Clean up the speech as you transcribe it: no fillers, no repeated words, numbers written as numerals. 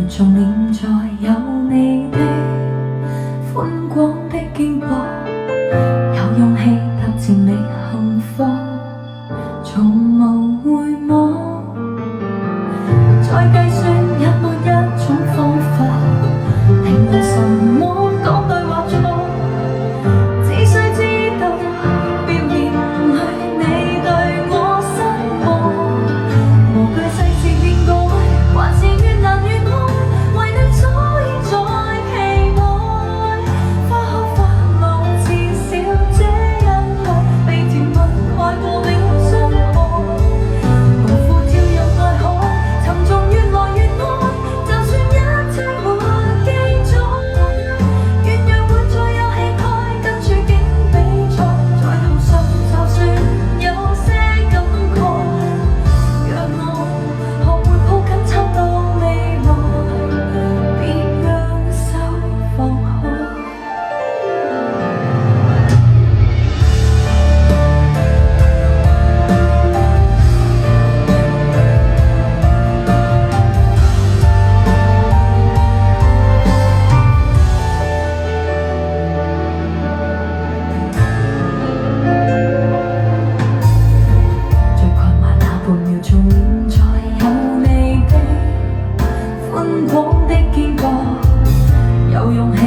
重現在有你的寬廣的肩膊，有勇氣踏前覓幸福，從無回望。再計算也沒一種方法評論什麼講對或錯，只需知道別連去你對我失望，無懼世事變改，還是越難越愛，為你早已在期待。花開花落，至少這一刻被甜蜜蓋過永相愛。無負跳入愛海，沉重越來越愛，就算一切沒記載，鸳鸯會再有氣概，跟處境比賽，在途上就算有些感慨，讓我學會抱緊撐到未來，別讓手放開。最困難那半秒重現在有你的寬廣的肩膊，有勇氣